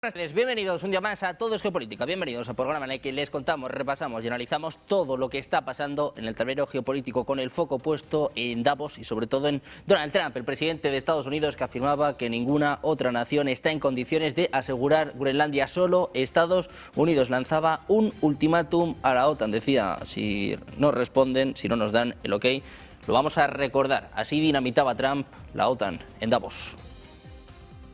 Buenas tardes, bienvenidos un día más a Todo es Geopolítica, bienvenidos al programa en el que les contamos, repasamos y analizamos todo lo que está pasando en el tablero geopolítico con el foco puesto en Davos y sobre todo en Donald Trump, el presidente de Estados Unidos, que afirmaba que ninguna otra nación está en condiciones de asegurar Groenlandia. Solo Estados Unidos lanzaba un ultimátum a la OTAN, decía, si no responden, si no nos dan el ok, lo vamos a recordar. Así dinamitaba Trump la OTAN en Davos.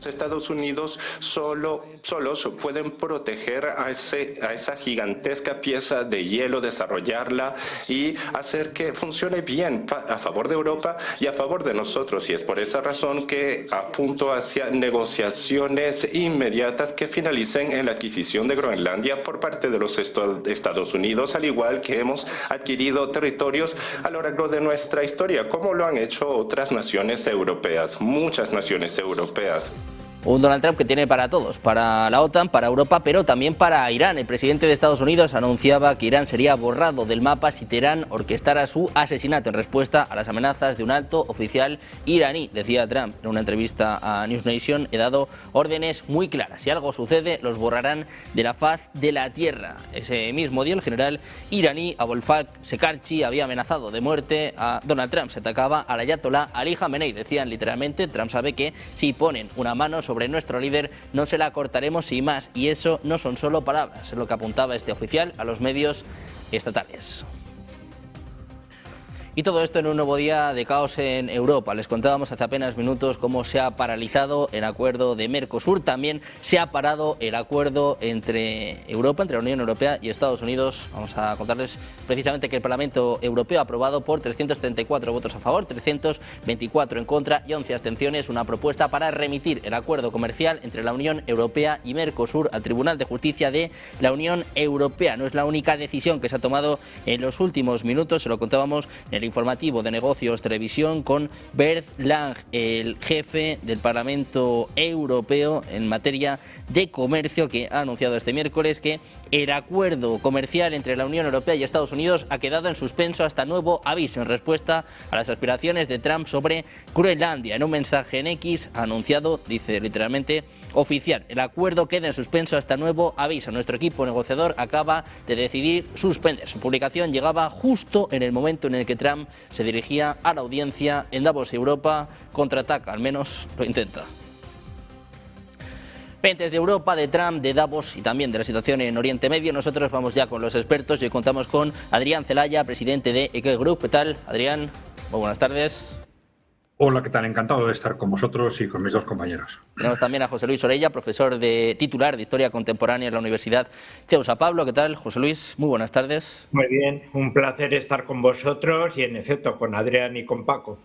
Estados Unidos solos pueden proteger a esa gigantesca pieza de hielo, desarrollarla y hacer que funcione bien a favor de Europa y a favor de nosotros. Y es por esa razón que apunto hacia negociaciones inmediatas que finalicen en la adquisición de Groenlandia por parte de los Estados Unidos, al igual que hemos adquirido territorios a lo largo de nuestra historia, como lo han hecho otras naciones europeas, muchas naciones europeas. Un Donald Trump que tiene para todos, para la OTAN, para Europa, pero también para Irán. El presidente de Estados Unidos anunciaba que Irán sería borrado del mapa si Teherán orquestara su asesinato en respuesta a las amenazas de un alto oficial iraní. Decía Trump en una entrevista a News Nation: he dado órdenes muy claras. Si algo sucede, los borrarán de la faz de la tierra. Ese mismo día, el general iraní Abolfak Shekarchi había amenazado de muerte a Donald Trump. Se atacaba al ayatolá Ali Khamenei. Decían literalmente: Trump sabe que si ponen una mano sobre nuestro líder no se la cortaremos sin más, y eso no son solo palabras, es lo que apuntaba este oficial a los medios estatales. Y todo esto en un nuevo día de caos en Europa. Les contábamos hace apenas minutos cómo se ha paralizado el acuerdo de Mercosur. También se ha parado el acuerdo entre Europa, entre la Unión Europea y Estados Unidos. Vamos a contarles precisamente que el Parlamento Europeo ha aprobado por 334 votos a favor, 324 en contra y 11 abstenciones una propuesta para remitir el acuerdo comercial entre la Unión Europea y Mercosur al Tribunal de Justicia de la Unión Europea. No es la única decisión que se ha tomado en los últimos minutos, se lo contábamos en el informativo de Negocios Televisión con Bert Lange, el jefe del Parlamento Europeo en materia de comercio, que ha anunciado este miércoles que el acuerdo comercial entre la Unión Europea y Estados Unidos ha quedado en suspenso hasta nuevo aviso, en respuesta a las aspiraciones de Trump sobre Groenlandia. En un mensaje en X ha anunciado, dice literalmente, oficial: el acuerdo queda en suspenso hasta nuevo aviso. Nuestro equipo negociador acaba de decidir suspender. Su publicación llegaba justo en el momento en el que Trump se dirigía a la audiencia en Davos. Europa contraataca, al menos lo intenta. Pendientes de Europa, de Trump, de Davos y también de la situación en Oriente Medio, nosotros vamos ya con los expertos y hoy contamos con Adrián Celaya, presidente de EK Group. ¿Qué tal, Adrián? Muy buenas tardes. Hola, ¿qué tal? Encantado de estar con vosotros y con mis dos compañeros. Tenemos también a José Luis Orella, profesor titular de Historia Contemporánea en la Universidad CEU San Pablo. ¿Qué tal, José Luis? Muy buenas tardes. Muy bien, un placer estar con vosotros y, en efecto, con Adrián y con Paco.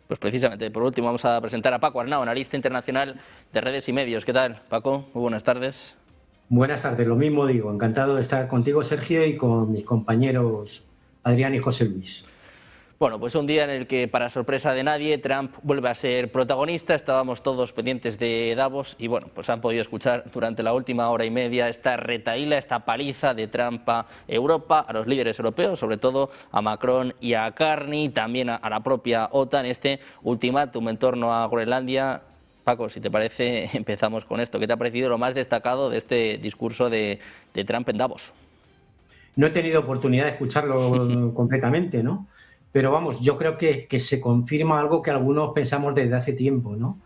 Pues precisamente, por último, vamos a presentar a Paco Arnau, analista internacional de redes y medios. ¿Qué tal, Paco? Muy buenas tardes. Buenas tardes, lo mismo digo. Encantado de estar contigo, Sergio, y con mis compañeros Adrián y José Luis. Bueno, pues un día en el que, para sorpresa de nadie, Trump vuelve a ser protagonista. Estábamos todos pendientes de Davos y, bueno, pues han podido escuchar durante la última hora y media esta retahíla, esta paliza de Trump a Europa, a los líderes europeos, sobre todo a Macron y a Carney, también a la propia OTAN, este ultimátum en torno a Groenlandia. Paco, si te parece, empezamos con esto. ¿Qué te ha parecido lo más destacado de este discurso de Trump en Davos? No he tenido oportunidad de escucharlo completamente, ¿no? Pero vamos, yo creo que se confirma algo que algunos pensamos desde hace tiempo, ¿no?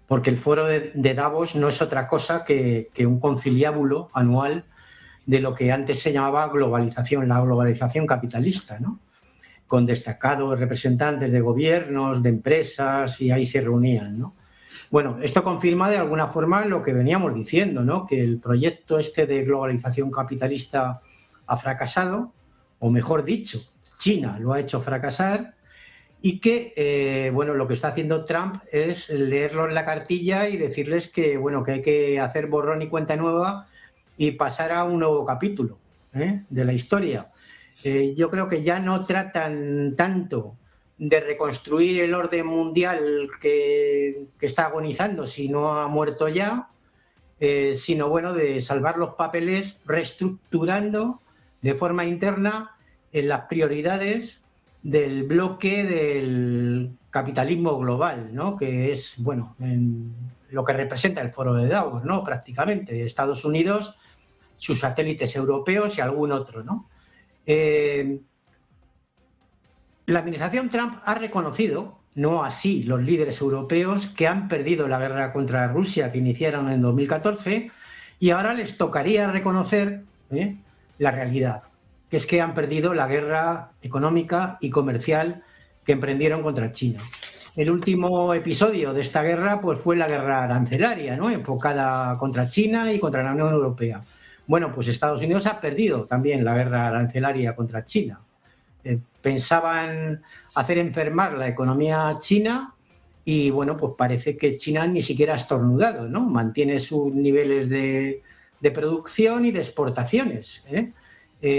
Porque el foro de Davos no es otra cosa que un conciliábulo anual de lo que antes se llamaba globalización, la globalización capitalista, ¿no? Con destacados representantes de gobiernos, de empresas, y ahí se reunían, ¿no? Bueno, esto confirma de alguna forma lo que veníamos diciendo, ¿no? Que el proyecto este de globalización capitalista ha fracasado, o mejor dicho, China lo ha hecho fracasar, y que bueno, lo que está haciendo Trump es leerlo en la cartilla y decirles que, bueno, que hay que hacer borrón y cuenta nueva y pasar a un nuevo capítulo de la historia. Yo creo que ya no tratan tanto de reconstruir el orden mundial que está agonizando, si no ha muerto ya, sino, bueno, de salvar los papeles reestructurando de forma interna en las prioridades del bloque del capitalismo global, ¿no? Que es, bueno, lo que representa el foro de Davos, ¿no? Prácticamente, Estados Unidos, sus satélites europeos y algún otro, ¿no? La administración Trump ha reconocido, no así los líderes europeos, que han perdido la guerra contra Rusia que iniciaron en 2014 y ahora les tocaría reconocer la realidad, que es que han perdido la guerra económica y comercial que emprendieron contra China. El último episodio de esta guerra pues, fue la guerra arancelaria, ¿no? Enfocada contra China y contra la Unión Europea. Bueno, pues Estados Unidos ha perdido también la guerra arancelaria contra China. Pensaban hacer enfermar la economía china y, bueno, pues parece que China ni siquiera ha estornudado, ¿no? Mantiene sus niveles de producción y de exportaciones,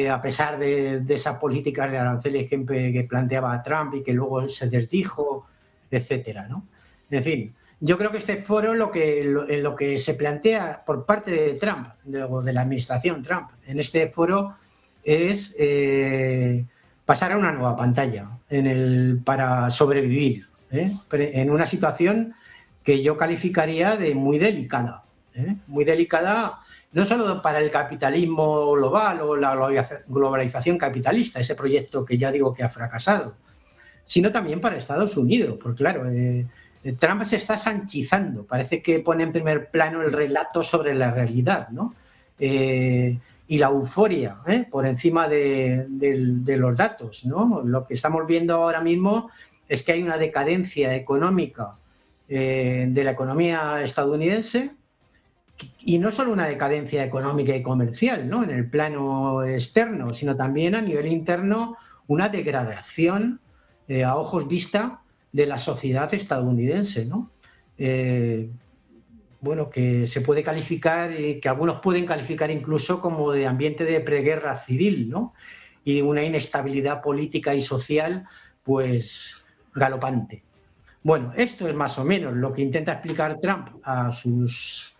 a pesar de esas políticas de aranceles que planteaba Trump y que luego se desdijo, etcétera, ¿no? En fin, yo creo que este foro lo que se plantea por parte de Trump, de la administración Trump, en este foro es pasar a una nueva pantalla para sobrevivir, en una situación que yo calificaría de muy delicada, muy delicada no solo para el capitalismo global o la globalización capitalista, ese proyecto que ya digo que ha fracasado, sino también para Estados Unidos, porque claro, Trump se está sanchizando, parece que pone en primer plano el relato sobre la realidad, ¿no? Y la euforia por encima de los datos, ¿no? Lo que estamos viendo ahora mismo es que hay una decadencia económica de la economía estadounidense y no solo una decadencia económica y comercial, ¿no? En el plano externo, sino también a nivel interno una degradación a ojos vista de la sociedad estadounidense, ¿no? Bueno, que se puede calificar, que algunos pueden calificar incluso como de ambiente de preguerra civil, ¿no? Y una inestabilidad política y social, pues, galopante. Bueno, esto es más o menos lo que intenta explicar Trump a sus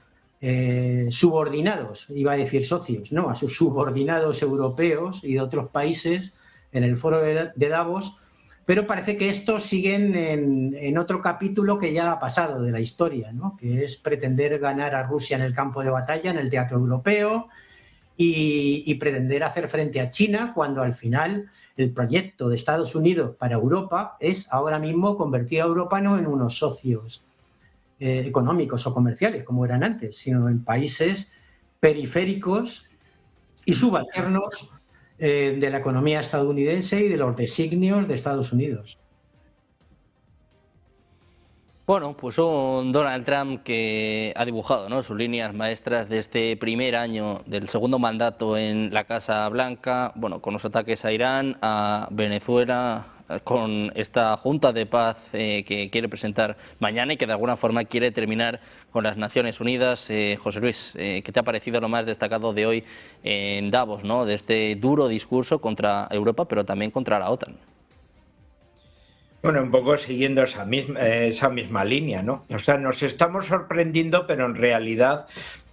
subordinados, iba a decir socios, no, a sus subordinados europeos y de otros países en el foro de Davos, pero parece que estos siguen en otro capítulo que ya ha pasado de la historia, ¿no? Que es pretender ganar a Rusia en el campo de batalla, en el teatro europeo, y pretender hacer frente a China cuando al final el proyecto de Estados Unidos para Europa es ahora mismo convertir a Europa no en unos socios económicos o comerciales como eran antes, sino en países periféricos y subalternos de la economía estadounidense y de los designios de Estados Unidos. Bueno, pues un Donald Trump que ha dibujado, ¿no?, sus líneas maestras de este primer año del segundo mandato en la Casa Blanca, bueno, con los ataques a Irán, a Venezuela, con esta Junta de Paz que quiere presentar mañana y que de alguna forma quiere terminar con las Naciones Unidas. José Luis, ¿qué te ha parecido lo más destacado de hoy en Davos, ¿no?, de este duro discurso contra Europa, pero también contra la OTAN? Bueno, un poco siguiendo esa misma línea, ¿no? O sea, nos estamos sorprendiendo, pero en realidad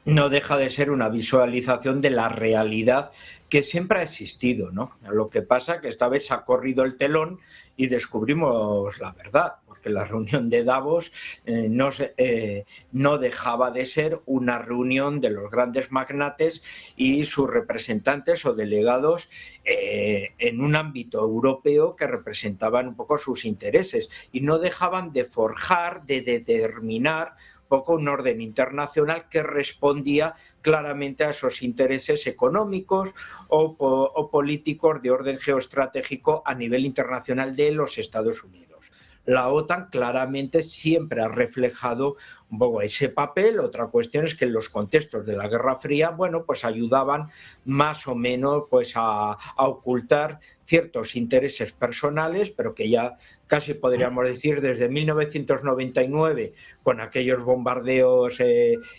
no deja de ser una visualización de la realidad que siempre ha existido, ¿no? Lo que pasa es que esta vez ha corrido el telón y descubrimos la verdad, porque la reunión de Davos no dejaba de ser una reunión de los grandes magnates y sus representantes o delegados en un ámbito europeo que representaban un poco sus intereses y no dejaban de forjar, de determinar poco un orden internacional que respondía claramente a esos intereses económicos o políticos de orden geoestratégico a nivel internacional de los Estados Unidos. La OTAN claramente siempre ha reflejado un poco ese papel. Otra cuestión es que en los contextos de la Guerra Fría, bueno, pues ayudaban más o menos pues a ocultar ciertos intereses personales, pero que ya casi podríamos decir desde 1999, con aquellos bombardeos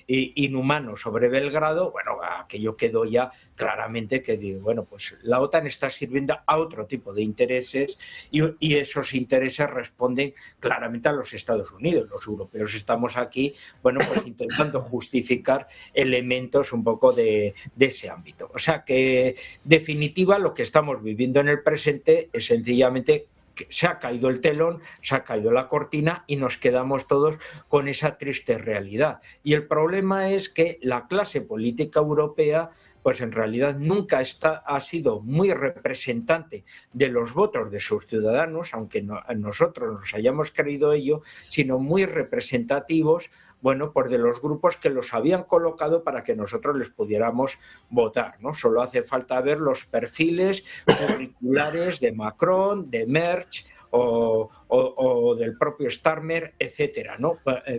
inhumanos sobre Belgrado, bueno, aquello quedó ya claramente que, bueno, pues la OTAN está sirviendo a otro tipo de intereses y esos intereses responden claramente a los Estados Unidos. Los europeos estamos aquí, bueno, pues intentando justificar elementos un poco de ese ámbito. O sea que, en definitiva, lo que estamos viviendo en el presente es sencillamente se ha caído el telón, se ha caído la cortina y nos quedamos todos con esa triste realidad. Y el problema es que la clase política europea pues en realidad nunca ha sido muy representante de los votos de sus ciudadanos, aunque nosotros nos hayamos creído ello, sino muy representativos, bueno, pues de los grupos que los habían colocado para que nosotros les pudiéramos votar, ¿no? Solo hace falta ver los perfiles curriculares de Macron, de Mersch o del propio Starmer, etcétera, ¿no?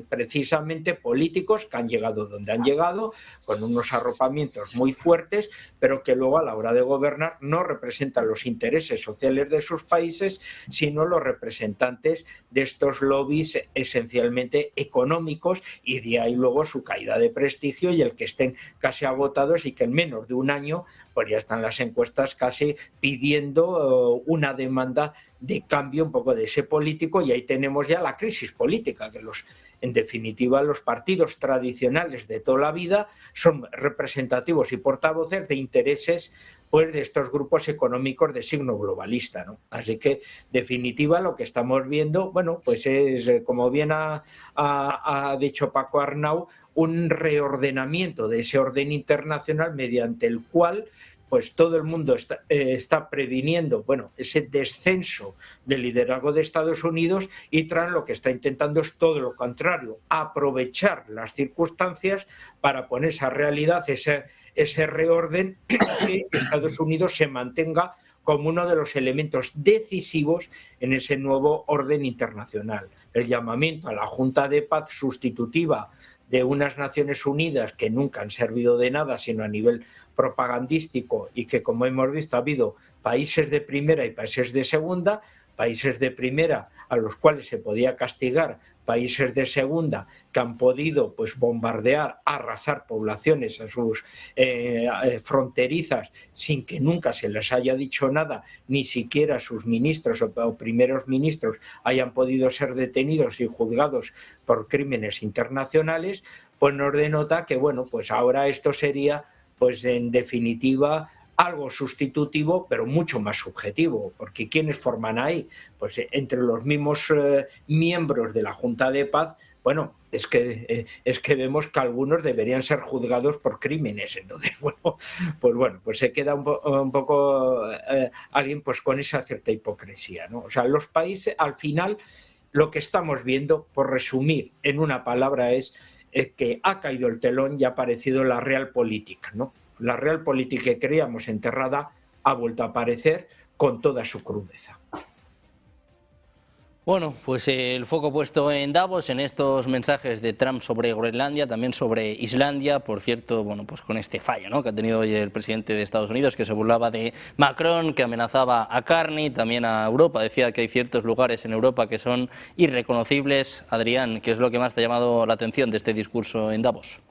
Precisamente políticos que han llegado donde han llegado, con unos arropamientos muy fuertes, pero que luego a la hora de gobernar no representan los intereses sociales de sus países, sino los representantes de estos lobbies esencialmente económicos, y de ahí luego su caída de prestigio y el que estén casi agotados y que en menos de un año pues ya están las encuestas casi pidiendo una demanda de cambio un poco de ese político, y ahí tenemos ya la crisis política, que en definitiva los partidos tradicionales de toda la vida son representativos y portavoces de intereses pues de estos grupos económicos de signo globalista, ¿no? Así que, en definitiva, lo que estamos viendo, bueno, pues es, como bien ha dicho Paco Arnau, un reordenamiento de ese orden internacional mediante el cual pues todo el mundo está previniendo, bueno, ese descenso del liderazgo de Estados Unidos, y Trump lo que está intentando es todo lo contrario, aprovechar las circunstancias para poner esa realidad, ese reorden, que Estados Unidos se mantenga como uno de los elementos decisivos en ese nuevo orden internacional. El llamamiento a la Junta de Paz sustitutiva de unas Naciones Unidas que nunca han servido de nada sino a nivel propagandístico, y que, como hemos visto, ha habido países de primera y países de segunda, países de primera a los cuales se podía castigar, países de segunda que han podido pues bombardear, arrasar poblaciones a sus fronterizas sin que nunca se les haya dicho nada, ni siquiera sus ministros o primeros ministros hayan podido ser detenidos y juzgados por crímenes internacionales, pues nos denota que, bueno, pues ahora esto sería, pues en definitiva, algo sustitutivo, pero mucho más subjetivo, porque ¿quiénes forman ahí? Pues entre los mismos miembros de la Junta de Paz, bueno, es que vemos que algunos deberían ser juzgados por crímenes. Entonces, pues se queda un poco alguien pues con esa cierta hipocresía, ¿no? O sea, los países, al final, lo que estamos viendo, por resumir en una palabra, es que ha caído el telón y ha aparecido la realpolitik, ¿no? La realpolitik que creíamos enterrada ha vuelto a aparecer con toda su crudeza. Bueno, pues el foco puesto en Davos, en estos mensajes de Trump sobre Groenlandia, también sobre Islandia, por cierto, bueno, pues con este fallo, ¿no?, que ha tenido hoy el presidente de Estados Unidos, que se burlaba de Macron, que amenazaba a Carney, también a Europa, decía que hay ciertos lugares en Europa que son irreconocibles. Adrián, ¿qué es lo que más te ha llamado la atención de este discurso en Davos?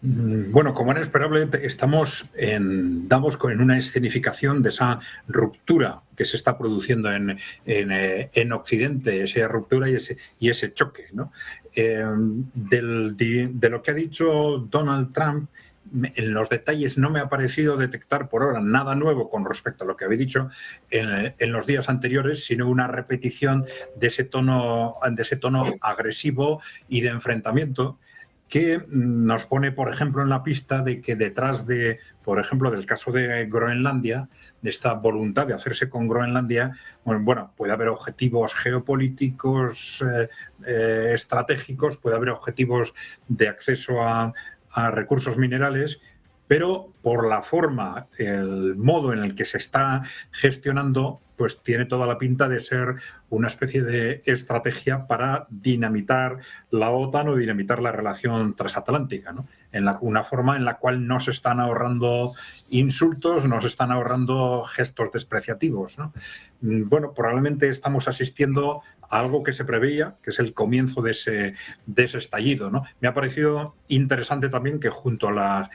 Bueno, como era esperable, estamos en Davos en una escenificación de esa ruptura que se está produciendo en Occidente, esa ruptura y ese choque, ¿no? De lo que ha dicho Donald Trump, en los detalles no me ha parecido detectar por ahora nada nuevo con respecto a lo que había dicho en los días anteriores, sino una repetición de ese tono agresivo y de enfrentamiento, que nos pone, por ejemplo, en la pista de que detrás de, por ejemplo, del caso de Groenlandia, de esta voluntad de hacerse con Groenlandia, bueno, puede haber objetivos geopolíticos, estratégicos, puede haber objetivos de acceso a recursos minerales, pero por la forma, el modo en el que se está gestionando, pues tiene toda la pinta de ser una especie de estrategia para dinamitar la OTAN o dinamitar la relación transatlántica, ¿no? Una forma en la cual no se están ahorrando insultos, no se están ahorrando gestos despreciativos, ¿no? Bueno, probablemente estamos asistiendo a algo que se preveía, que es el comienzo de ese estallido, ¿no? Me ha parecido interesante también que junto a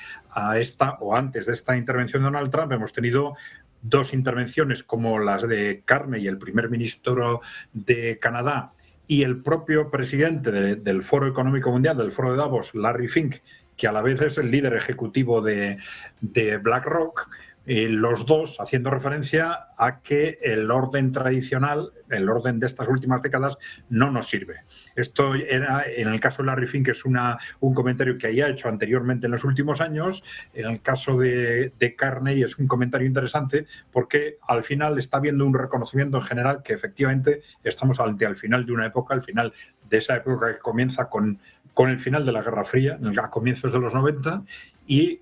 esta, o antes de esta intervención de Donald Trump, hemos tenido dos intervenciones como las de Carney, el primer ministro de Canadá, y el propio presidente del Foro Económico Mundial, del Foro de Davos, Larry Fink, que a la vez es el líder ejecutivo de BlackRock, los dos haciendo referencia a que el orden tradicional, el orden de estas últimas décadas, no nos sirve. Esto era, en el caso de Larry Fink, es un comentario que había hecho anteriormente en los últimos años. En el caso de Carney es un comentario interesante porque al final está habiendo un reconocimiento en general que efectivamente estamos al final de una época, al final de esa época que comienza con el final de la Guerra Fría, a comienzos de los 90, y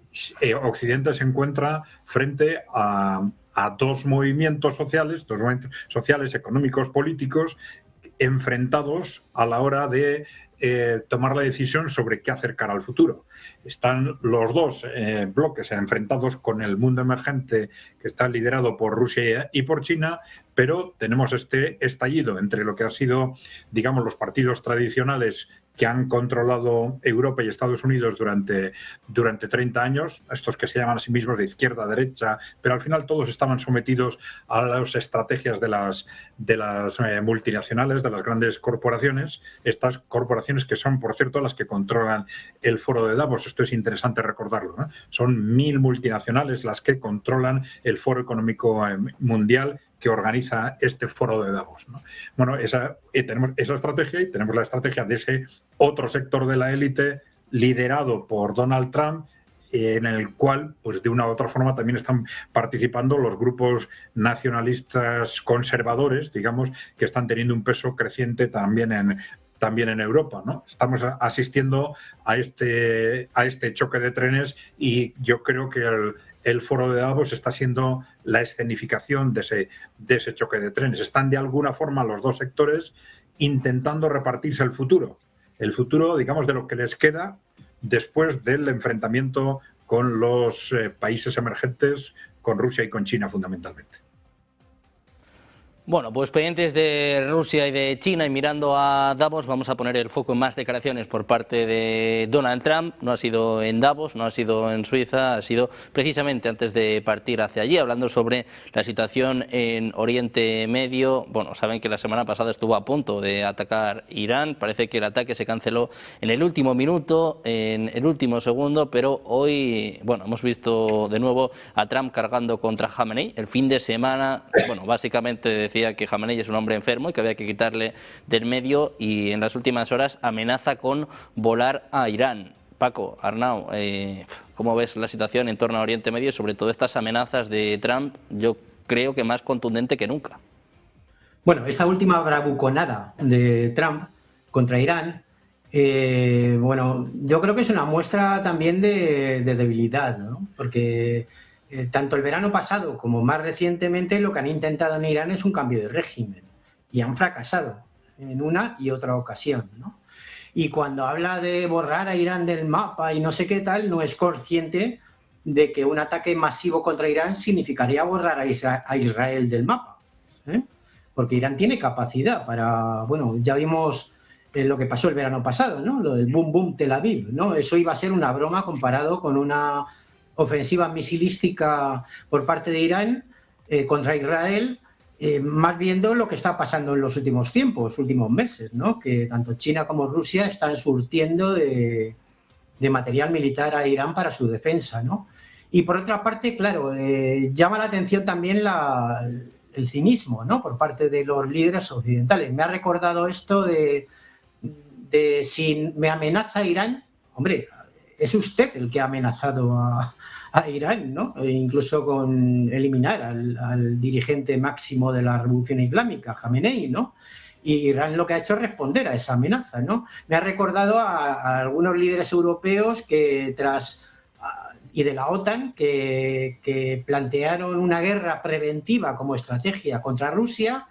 Occidente se encuentra frente a dos movimientos sociales, económicos, políticos, enfrentados a la hora de tomar la decisión sobre qué hacer cara al futuro. Están los dos bloques enfrentados con el mundo emergente que está liderado por Rusia y por China, pero tenemos este estallido entre lo que han sido, digamos, los partidos tradicionales que han controlado Europa y Estados Unidos durante 30 años, estos que se llaman a sí mismos de izquierda a derecha, pero al final todos estaban sometidos a las estrategias de las multinacionales, de las grandes corporaciones, estas corporaciones que son, por cierto, las que controlan el foro de Davos. Esto es interesante recordarlo, ¿no? Son 1000 multinacionales las que controlan el foro económico mundial que organiza este foro de Davos, ¿no? Bueno, tenemos esa estrategia y tenemos la estrategia de ese otro sector de la élite liderado por Donald Trump, en el cual, pues de una u otra forma, también están participando los grupos nacionalistas conservadores, digamos, que están teniendo un peso creciente también en Europa, ¿no? Estamos asistiendo a este choque de trenes y yo creo que el foro de Davos está siendo la escenificación de ese choque de trenes. Están de alguna forma los dos sectores intentando repartirse el futuro, digamos, de lo que les queda después del enfrentamiento con los países emergentes, con Rusia y con China fundamentalmente. Bueno, pues pendientes de Rusia y de China y mirando a Davos, vamos a poner el foco en más declaraciones por parte de Donald Trump. No ha sido en Davos, no ha sido en Suiza, ha sido precisamente antes de partir hacia allí, hablando sobre la situación en Oriente Medio. Bueno, saben que la semana pasada estuvo a punto de atacar Irán. Parece que el ataque se canceló en el último minuto, en el último segundo, pero hoy, bueno, hemos visto de nuevo a Trump cargando contra Khamenei. El fin de semana, bueno, básicamente decía que Khamenei es un hombre enfermo y que había que quitarle del medio, y en las últimas horas amenaza con volar a Irán. Paco, Arnau, ¿cómo ves la situación en torno a Oriente Medio y sobre todo estas amenazas de Trump? Yo creo que más contundente que nunca. Bueno, esta última bravuconada de Trump contra Irán, bueno, yo creo que es una muestra también de debilidad, ¿no? Porque tanto el verano pasado como más recientemente lo que han intentado en Irán es un cambio de régimen y han fracasado en una y otra ocasión, ¿no? Y cuando habla de borrar a Irán del mapa y no sé qué tal, no es consciente de que un ataque masivo contra Irán significaría borrar a Israel del mapa, ¿eh? Porque Irán tiene capacidad para, bueno, ya vimos lo que pasó el verano pasado, ¿no? Lo del boom boom Tel Aviv, ¿no? Eso iba a ser una broma comparado con una ofensiva misilística por parte de Irán contra Israel, más viendo lo que está pasando en los últimos tiempos, últimos meses, ¿no? Que tanto China como Rusia están surtiendo de material militar a Irán para su defensa, ¿no? Y por otra parte, claro, llama la atención también el cinismo, ¿no? Por parte de los líderes occidentales. Me ha recordado esto de si me amenaza Irán, hombre, es usted el que ha amenazado a Irán, ¿no? E incluso con eliminar al dirigente máximo de la Revolución Islámica, Khamenei, ¿no? Y Irán lo que ha hecho es responder a esa amenaza, ¿no? Me ha recordado a algunos líderes europeos que y de la OTAN que plantearon una guerra preventiva como estrategia contra Rusia.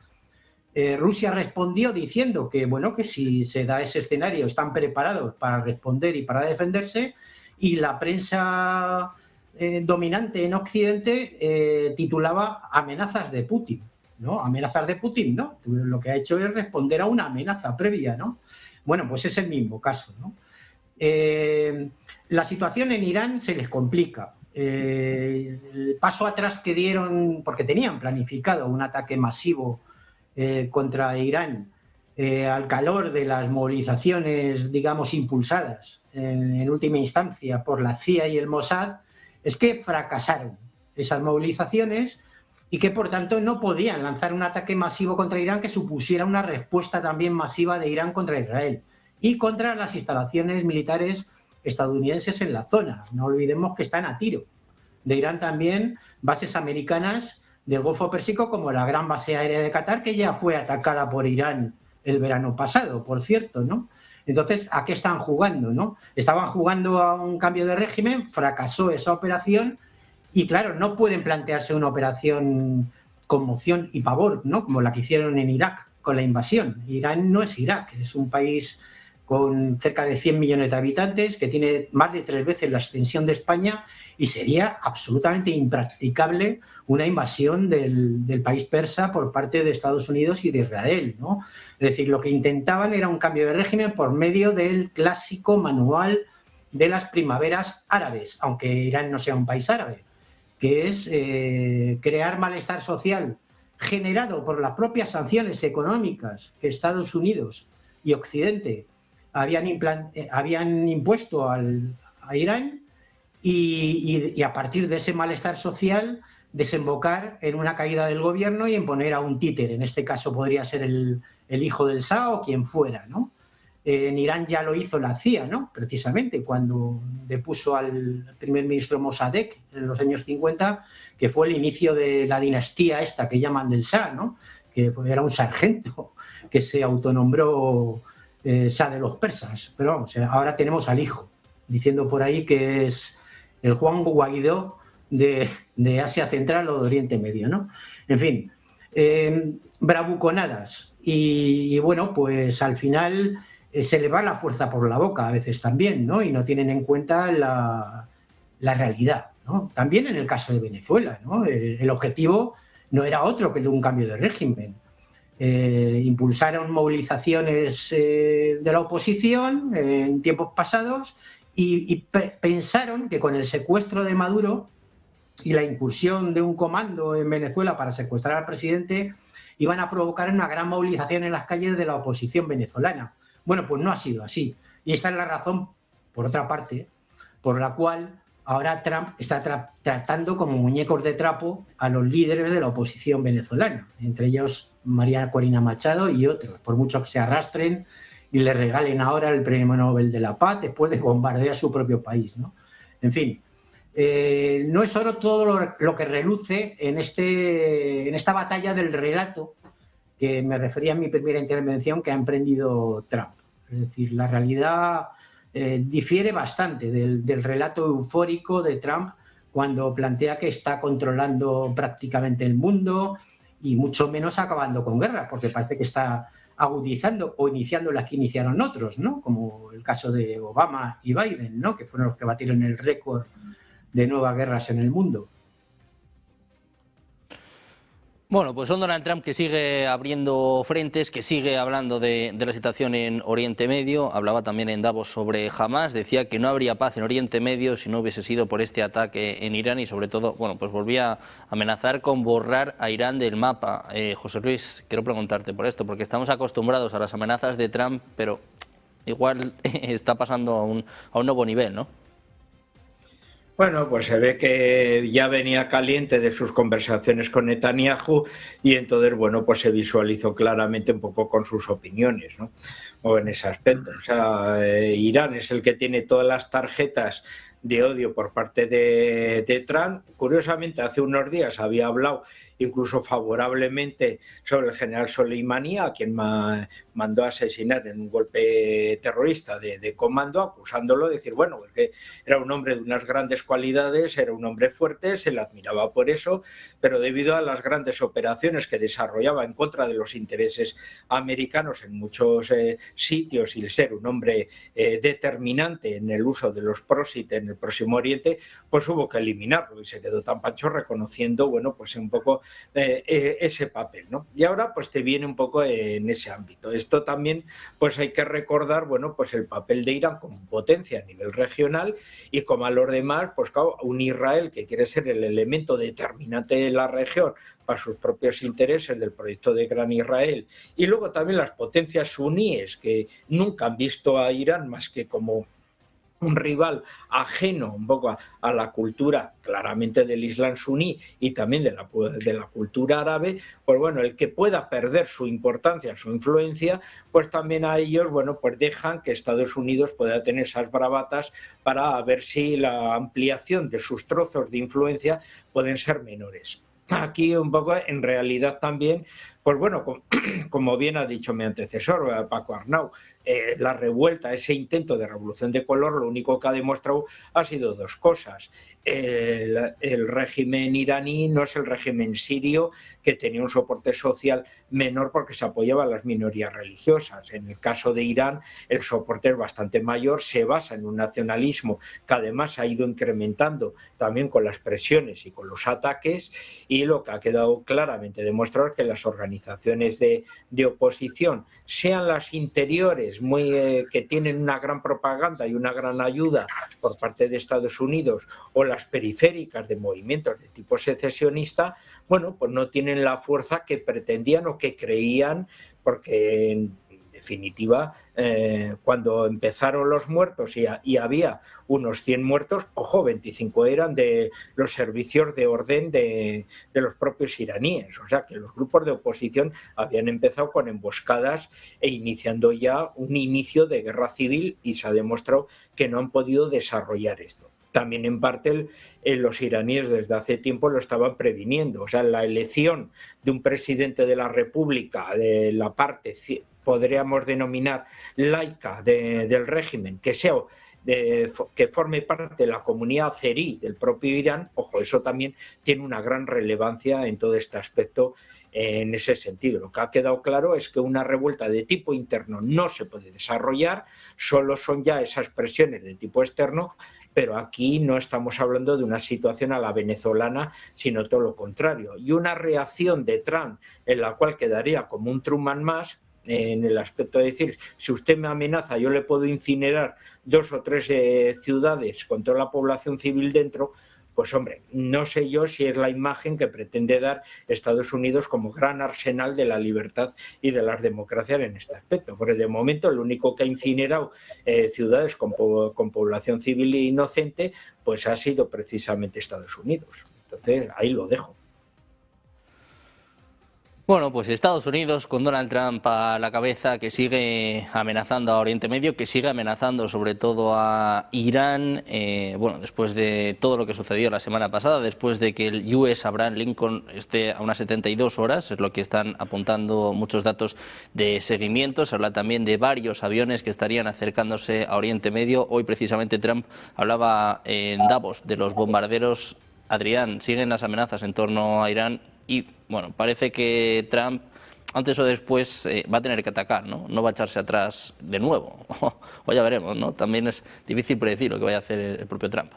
Rusia respondió diciendo que, bueno, que si se da ese escenario están preparados para responder y para defenderse, y la prensa dominante en Occidente titulaba amenazas de Putin, ¿no? Amenazas de Putin, ¿no? Lo que ha hecho es responder a una amenaza previa, ¿no? Bueno, pues es el mismo caso, ¿no? La situación en Irán se les complica. El paso atrás que dieron, porque tenían planificado un ataque masivo contra Irán al calor de las movilizaciones, digamos, impulsadas en última instancia por la CIA y el Mossad, es que fracasaron. esas movilizaciones y que por tanto no podían lanzar un ataque masivo contra Irán que supusiera una respuesta también masiva de Irán contra Israel y contra las instalaciones militares estadounidenses en la zona. No olvidemos que están a tiro de Irán también bases americanas del Golfo Pérsico, como la gran base aérea de Qatar, que ya fue atacada por Irán el verano pasado, por cierto, ¿no? Entonces, ¿a qué están jugando, no? Estaban jugando a un cambio de régimen, fracasó esa operación y, claro, no pueden plantearse una operación con moción y pavor, ¿no? Como la que hicieron en Irak con la invasión. Irán no es Irak, es un país con cerca de 100 millones de habitantes, que tiene más de 3 veces la extensión de España y sería absolutamente impracticable una invasión del país persa por parte de Estados Unidos y de Israel, ¿no? Es decir, lo que intentaban era un cambio de régimen por medio del clásico manual de las primaveras árabes, aunque Irán no sea un país árabe, que es crear malestar social generado por las propias sanciones económicas que Estados Unidos y Occidente habían impuesto a Irán y a partir de ese malestar social desembocar en una caída del gobierno y en poner a un títere. En este caso podría ser el hijo del Shah o quien fuera, ¿no? En Irán ya lo hizo la CIA, ¿no? Precisamente cuando depuso al primer ministro Mossadegh en los años 50, que fue el inicio de la dinastía esta que llaman del Shah, ¿no? Que era un sargento que se autonombró Shah de los persas. Pero vamos, ahora tenemos al hijo, diciendo por ahí que es el Juan Guaidó de Asia Central o de Oriente Medio, ¿no? En fin, bravuconadas. Y bueno, pues al final se le va la fuerza por la boca a veces también, ¿no? Y no tienen en cuenta la realidad, ¿no? También en el caso de Venezuela, ¿no? El objetivo no era otro que el de un cambio de régimen. Impulsaron movilizaciones de la oposición en tiempos pasados y pensaron que con el secuestro de Maduro y la incursión de un comando en Venezuela para secuestrar al presidente iban a provocar una gran movilización en las calles de la oposición venezolana. Bueno, pues no ha sido así. Y esta es la razón, por otra parte, por la cual ahora Trump está tratando como muñecos de trapo a los líderes de la oposición venezolana, entre ellos María Corina Machado y otros, por mucho que se arrastren y le regalen ahora el Premio Nobel de la Paz después de bombardear su propio país, ¿no? En fin, no es oro todo lo que reluce en esta batalla del relato que me refería en mi primera intervención que ha emprendido Trump. Es decir, la realidad difiere bastante del relato eufórico de Trump cuando plantea que está controlando prácticamente el mundo y mucho menos acabando con guerras, porque parece que está agudizando o iniciando las que iniciaron otros, ¿no? Como el caso de Obama y Biden, ¿no? Que fueron los que batieron el récord de nuevas guerras en el mundo. Bueno, pues un Donald Trump que sigue abriendo frentes, que sigue hablando de la situación en Oriente Medio. Hablaba también en Davos sobre Hamás, decía que no habría paz en Oriente Medio si no hubiese sido por este ataque en Irán y sobre todo, bueno, pues volvía a amenazar con borrar a Irán del mapa. José Luis, quiero preguntarte por esto, porque estamos acostumbrados a las amenazas de Trump, pero igual está pasando a un nuevo nivel, ¿no? Bueno, pues se ve que ya venía caliente de sus conversaciones con Netanyahu y entonces, bueno, pues se visualizó claramente un poco con sus opiniones, ¿no? O en ese aspecto. O sea, Irán es el que tiene todas las tarjetas de odio por parte de Trump. Curiosamente, hace unos días había hablado incluso favorablemente sobre el general Soleimani, a quien mandó a asesinar en un golpe terrorista de comando, acusándolo de decir, bueno, es que era un hombre de unas grandes cualidades, era un hombre fuerte, se le admiraba por eso, pero debido a las grandes operaciones que desarrollaba en contra de los intereses americanos en muchos sitios y el ser un hombre determinante en el uso de los PROSIT en el Próximo Oriente, pues hubo que eliminarlo y se quedó tan pancho reconociendo, bueno, pues un poco ese papel, ¿no? Y ahora pues te viene un poco en ese ámbito. Esto también pues hay que recordar, bueno, pues el papel de Irán como potencia a nivel regional y como a los demás, pues claro, un Israel que quiere ser el elemento determinante de la región para sus propios intereses del proyecto de Gran Israel y luego también las potencias suníes que nunca han visto a Irán más que como un rival ajeno un poco a la cultura claramente del Islam suní y también de la cultura árabe, pues bueno, el que pueda perder su importancia, su influencia, pues también a ellos, bueno, pues dejan que Estados Unidos pueda tener esas bravatas para ver si la ampliación de sus trozos de influencia pueden ser menores. Aquí un poco, en realidad también, pues bueno, como bien ha dicho mi antecesor, Paco Arnau, la revuelta, ese intento de revolución de color, lo único que ha demostrado ha sido dos cosas. El régimen iraní no es el régimen sirio, que tenía un soporte social menor porque se apoyaba a las minorías religiosas. En el caso de Irán, el soporte es bastante mayor, se basa en un nacionalismo que además ha ido incrementando también con las presiones y con los ataques, y lo que ha quedado claramente demostrado es que las organizaciones de oposición, sean las interiores, que tienen una gran propaganda y una gran ayuda por parte de Estados Unidos, o las periféricas de movimientos de tipo secesionista, bueno, pues no tienen la fuerza que pretendían o que creían, porque en definitiva, cuando empezaron los muertos y había unos 100 muertos, ojo, 25 eran de los servicios de orden de los propios iraníes. O sea que los grupos de oposición habían empezado con emboscadas e iniciando ya un inicio de guerra civil, y se ha demostrado que no han podido desarrollar esto. También en parte los iraníes desde hace tiempo lo estaban previniendo. O sea, la elección de un presidente de la República, de la parte, podríamos denominar, laica del régimen, que forme parte de la comunidad azerí del propio Irán, ojo, eso también tiene una gran relevancia en todo este aspecto. En ese sentido, lo que ha quedado claro es que una revuelta de tipo interno no se puede desarrollar, solo son ya esas presiones de tipo externo, pero aquí no estamos hablando de una situación a la venezolana, sino todo lo contrario. Y una reacción de Trump en la cual quedaría como un Truman más, en el aspecto de decir, si usted me amenaza, yo le puedo incinerar 2 o 3 ciudades con toda la población civil dentro. Pues hombre, no sé yo si es la imagen que pretende dar Estados Unidos como gran arsenal de la libertad y de las democracias en este aspecto, porque de momento lo único que ha incinerado ciudades con población civil e inocente, pues ha sido precisamente Estados Unidos. Entonces, ahí lo dejo. Bueno, pues Estados Unidos con Donald Trump a la cabeza, que sigue amenazando a Oriente Medio, que sigue amenazando sobre todo a Irán, bueno, después de todo lo que sucedió la semana pasada, después de que el US Abraham Lincoln esté a unas 72 horas, es lo que están apuntando muchos datos de seguimiento. Se habla también de varios aviones que estarían acercándose a Oriente Medio. Hoy precisamente Trump hablaba en Davos de los bombarderos. Adrián, siguen las amenazas en torno a Irán y, bueno, parece que Trump, antes o después, va a tener que atacar, ¿no? No va a echarse atrás de nuevo. O ya veremos, ¿no? También es difícil predecir lo que vaya a hacer el propio Trump.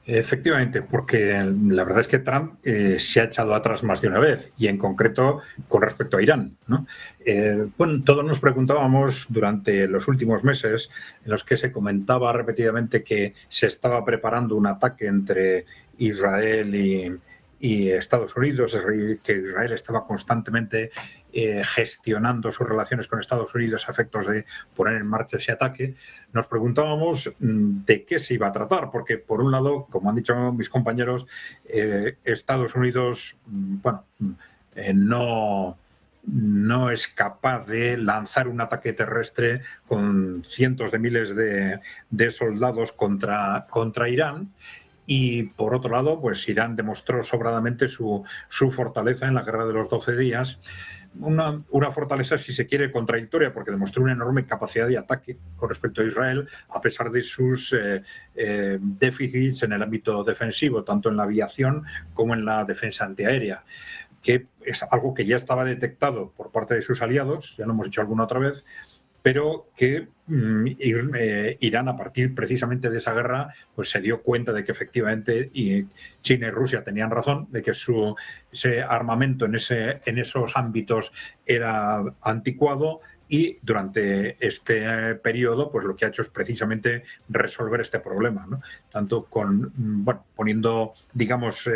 Efectivamente, porque la verdad es que Trump se ha echado atrás más de una vez, y en concreto con respecto a Irán, ¿no? Bueno, todos nos preguntábamos durante los últimos meses en los que se comentaba repetidamente que se estaba preparando un ataque entre Israel y Estados Unidos, que Israel estaba constantemente gestionando sus relaciones con Estados Unidos a efectos de poner en marcha ese ataque. Nos preguntábamos de qué se iba a tratar, porque por un lado, como han dicho mis compañeros, Estados Unidos, bueno, no es capaz de lanzar un ataque terrestre con cientos de miles de soldados contra Irán. Y por otro lado, pues Irán demostró sobradamente su fortaleza en la guerra de los 12 días. Una fortaleza, si se quiere, contradictoria, porque demostró una enorme capacidad de ataque con respecto a Israel, a pesar de sus déficits en el ámbito defensivo, tanto en la aviación como en la defensa antiaérea, que es algo que ya estaba detectado por parte de sus aliados, ya lo hemos dicho alguna otra vez, pero que Irán, a partir precisamente de esa guerra, pues se dio cuenta de que efectivamente China y Rusia tenían razón, de que ese armamento en esos ámbitos era anticuado, y durante este periodo pues lo que ha hecho es precisamente resolver este problema, ¿no? Tanto poniendo, digamos,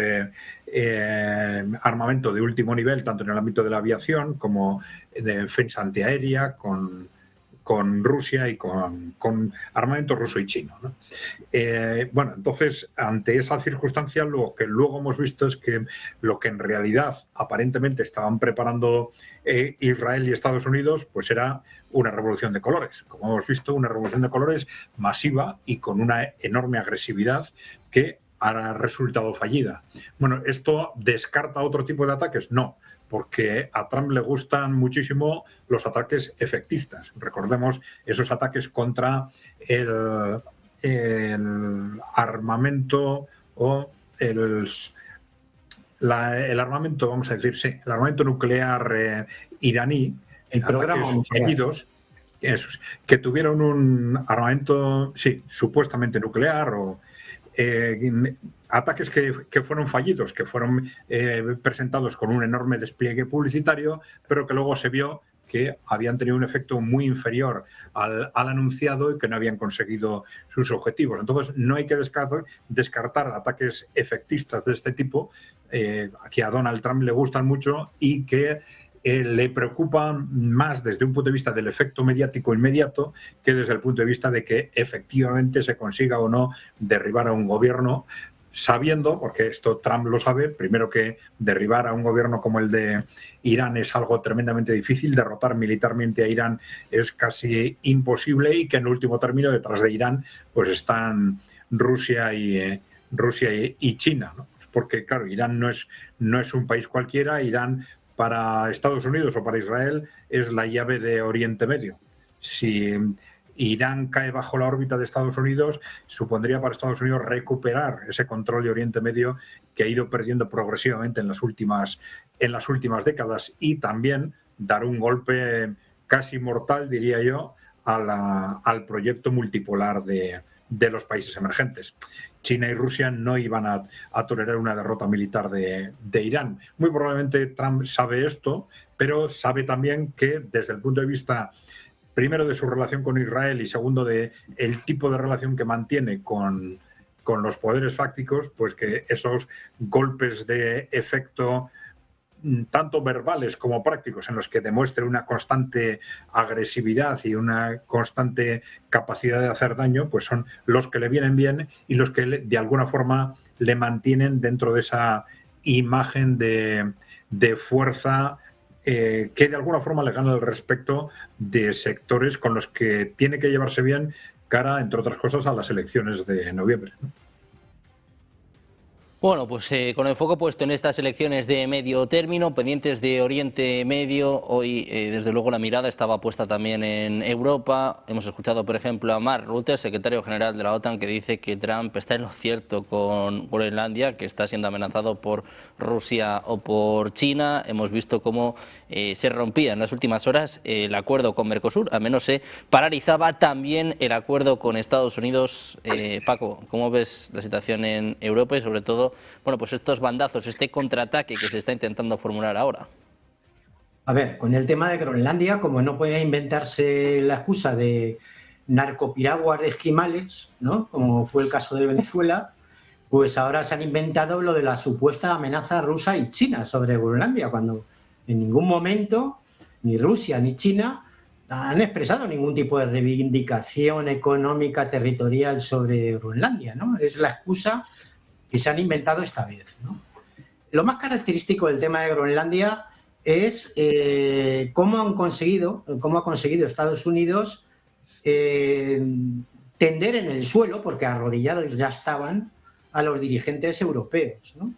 armamento de último nivel, tanto en el ámbito de la aviación como de defensa antiaérea, con con Rusia y con armamento ruso y chino, ¿no? Bueno, entonces, ante esa circunstancia, lo que luego hemos visto es que lo que en realidad aparentemente estaban preparando Israel y Estados Unidos, pues era una revolución de colores. Como hemos visto, una revolución de colores masiva y con una enorme agresividad que ha resultado fallida. Bueno, ¿esto descarta otro tipo de ataques? No, porque a Trump le gustan muchísimo los ataques efectistas. Recordemos esos ataques contra el armamento o el armamento, vamos a decir, sí, el armamento nuclear iraní, el programa fallidos, que tuvieron un armamento, sí, supuestamente nuclear o ataques que fueron fallidos, que fueron presentados con un enorme despliegue publicitario, pero que luego se vio que habían tenido un efecto muy inferior al anunciado y que no habían conseguido sus objetivos. Entonces, no hay que descartar ataques efectistas de este tipo, que a Donald Trump le gustan mucho y que le preocupan más desde un punto de vista del efecto mediático inmediato que desde el punto de vista de que efectivamente se consiga o no derribar a un gobierno, sabiendo, porque esto Trump lo sabe, primero que derribar a un gobierno como el de Irán es algo tremendamente difícil, derrotar militarmente a Irán es casi imposible y que en último término detrás de Irán pues están Rusia y China, ¿no? Porque claro, Irán no es un país cualquiera. Irán para Estados Unidos o para Israel es la llave de Oriente Medio. Si Irán cae bajo la órbita de Estados Unidos, supondría para Estados Unidos recuperar ese control de Oriente Medio que ha ido perdiendo progresivamente en las últimas décadas, y también dar un golpe casi mortal, diría yo, al proyecto multipolar de los países emergentes. China y Rusia no iban a tolerar una derrota militar de Irán. Muy probablemente Trump sabe esto, pero sabe también que desde el punto de vista, primero, de su relación con Israel y segundo, de el tipo de relación que mantiene con los poderes fácticos, pues que esos golpes de efecto, tanto verbales como prácticos, en los que demuestre una constante agresividad y una constante capacidad de hacer daño, pues son los que le vienen bien y los que de alguna forma le mantienen dentro de esa imagen de fuerza que de alguna forma le gana el respeto de sectores con los que tiene que llevarse bien cara, entre otras cosas, a las elecciones de noviembre, ¿no? Bueno, pues con el foco puesto en estas elecciones de medio término, pendientes de Oriente Medio, hoy desde luego la mirada estaba puesta también en Europa. Hemos escuchado, por ejemplo, a Mark Rutte, secretario general de la OTAN, que dice que Trump está en lo cierto con Groenlandia, que está siendo amenazado por Rusia o por China. Hemos visto cómo se rompía en las últimas horas el acuerdo con Mercosur, al menos se paralizaba también el acuerdo con Estados Unidos. Paco, ¿cómo ves la situación en Europa y sobre todo, bueno, pues estos bandazos, este contraataque que se está intentando formular ahora? A ver, con el tema de Groenlandia, como no puede inventarse la excusa de narcopiraguas de esquimales, ¿no?, como fue el caso de Venezuela, pues ahora se han inventado lo de la supuesta amenaza rusa y china sobre Groenlandia, cuando en ningún momento ni Rusia ni China han expresado ningún tipo de reivindicación económica territorial sobre Groenlandia, ¿no? Es la excusa que se han inventado esta vez, ¿no? Lo más característico del tema de Groenlandia es cómo ha conseguido Estados Unidos tender en el suelo, porque arrodillados ya estaban, a los dirigentes europeos, ¿no?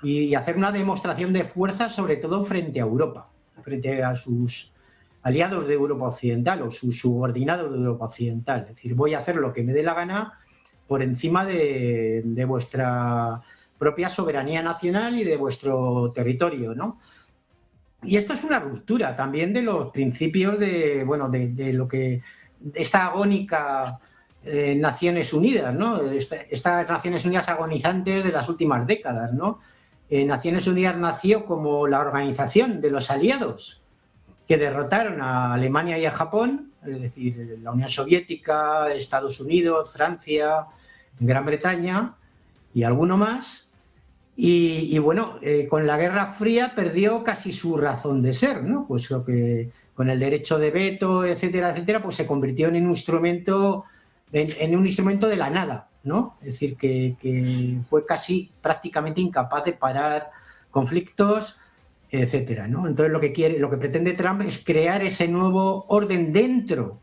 Y hacer una demostración de fuerza, sobre todo frente a Europa, frente a sus aliados de Europa Occidental o sus subordinados de Europa Occidental. Es decir, voy a hacer lo que me dé la gana por encima de vuestra propia soberanía nacional y de vuestro territorio, ¿no? Y esto es una ruptura también de los principios de lo que esta agónica Naciones Unidas, ¿no? Estas Naciones Unidas agonizantes de las últimas décadas, ¿no? Naciones Unidas nació como la organización de los aliados que derrotaron a Alemania y a Japón, es decir, la Unión Soviética, Estados Unidos, Francia, Gran Bretaña y alguno más. Y bueno, con la Guerra Fría perdió casi su razón de ser, ¿no? Pues lo que con el derecho de veto, etcétera, etcétera, pues se convirtió en un instrumento, de la nada, ¿no? Es decir, que fue casi prácticamente incapaz de parar conflictos, etcétera, ¿no? Entonces lo que pretende Trump es crear ese nuevo orden dentro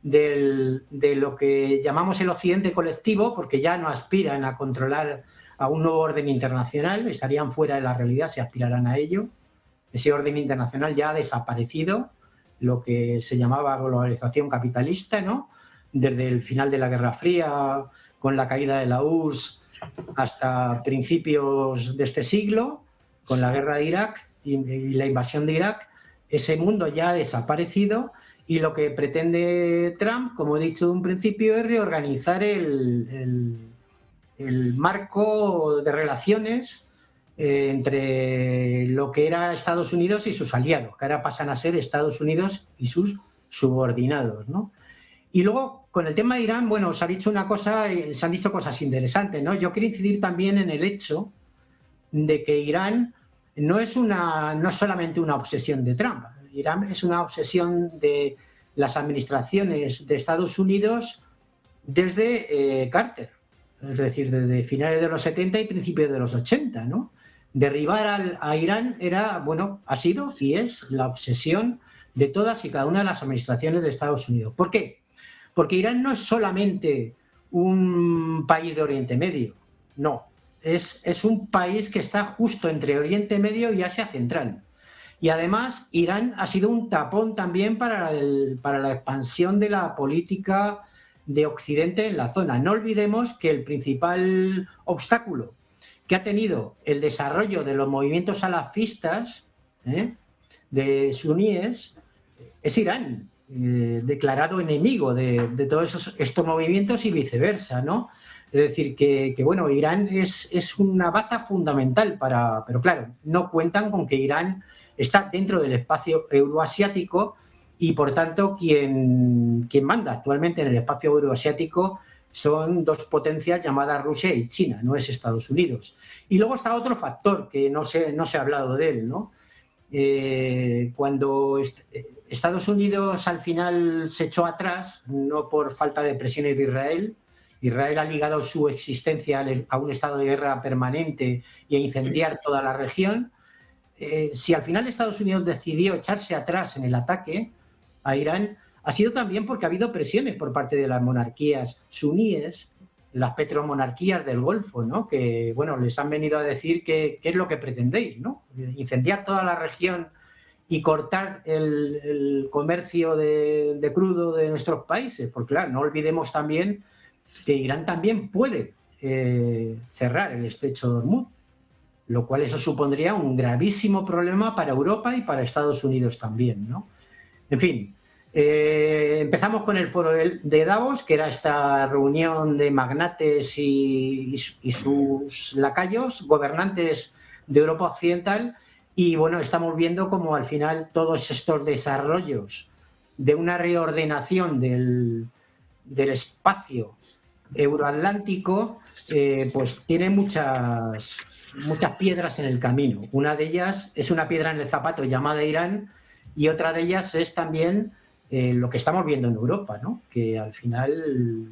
de lo que llamamos el occidente colectivo, porque ya no aspiran a controlar a un nuevo orden internacional, estarían fuera de la realidad si aspiraran a ello. Ese orden internacional ya ha desaparecido, lo que se llamaba globalización capitalista, ¿no? Desde el final de la Guerra Fría, con la caída de la URSS, hasta principios de este siglo, con la guerra de Irak y la invasión de Irak, ese mundo ya ha desaparecido y lo que pretende Trump, como he dicho de un principio, es reorganizar el marco de relaciones entre lo que era Estados Unidos y sus aliados, que ahora pasan a ser Estados Unidos y sus subordinados, ¿no? Y luego, con el tema de Irán, bueno, se han dicho cosas interesantes, ¿no? Yo quiero incidir también en el hecho de que Irán no es solamente una obsesión de Trump. Irán es una obsesión de las administraciones de Estados Unidos desde Carter, es decir, desde finales de los 70 y principios de los 80, ¿no? Derribar a Irán ha sido y es la obsesión de todas y cada una de las administraciones de Estados Unidos. ¿Por qué? Porque Irán no es solamente un país de Oriente Medio, no. Es un país que está justo entre Oriente Medio y Asia Central. Y además, Irán ha sido un tapón también para la expansión de la política de Occidente en la zona. No olvidemos que el principal obstáculo que ha tenido el desarrollo de los movimientos salafistas de suníes es Irán, declarado enemigo de todos estos movimientos y viceversa, ¿no? Es decir, que bueno, Irán es una baza fundamental pero claro, no cuentan con que Irán está dentro del espacio euroasiático y, por tanto, quien manda actualmente en el espacio euroasiático son dos potencias llamadas Rusia y China, no es Estados Unidos. Y luego está otro factor que no se ha hablado de él, ¿no? Cuando Estados Unidos al final se echó atrás, no por falta de presiones de Israel ha ligado su existencia a un estado de guerra permanente y a incendiar toda la región. Si al final Estados Unidos decidió echarse atrás en el ataque a Irán, ha sido también porque ha habido presiones por parte de las monarquías suníes, las petromonarquías del Golfo, ¿no? Que, bueno, les han venido a decir qué es lo que pretendéis, ¿no? Incendiar toda la región y cortar el comercio de crudo de nuestros países. Porque, claro, no olvidemos también que Irán también puede cerrar el estrecho de Hormuz, lo cual eso supondría un gravísimo problema para Europa y para Estados Unidos también, ¿no? En fin, empezamos con el foro de Davos, que era esta reunión de magnates y sus lacayos, gobernantes de Europa Occidental, y bueno, estamos viendo como al final todos estos desarrollos de una reordenación del espacio euroatlántico pues tiene muchas piedras en el camino. Una de ellas es una piedra en el zapato llamada Irán y otra de ellas es también lo que estamos viendo en Europa, ¿no? Que al final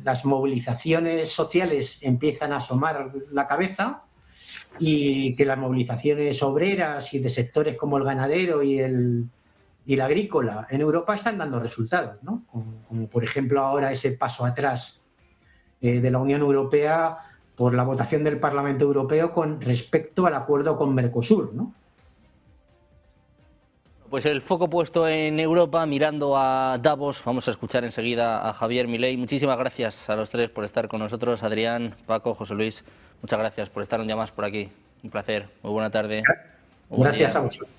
las movilizaciones sociales empiezan a asomar la cabeza y que las movilizaciones obreras y de sectores como el ganadero y el agrícola en Europa están dando resultados, ¿no? Como por ejemplo ahora ese paso atrás de la Unión Europea por la votación del Parlamento Europeo con respecto al acuerdo con Mercosur, ¿no? Pues el foco puesto en Europa, mirando a Davos. Vamos a escuchar enseguida a Javier Milei. Muchísimas gracias a los tres por estar con nosotros. Adrián, Paco, José Luis, muchas gracias por estar un día más por aquí. Un placer. Muy buena tarde. Gracias a vosotros.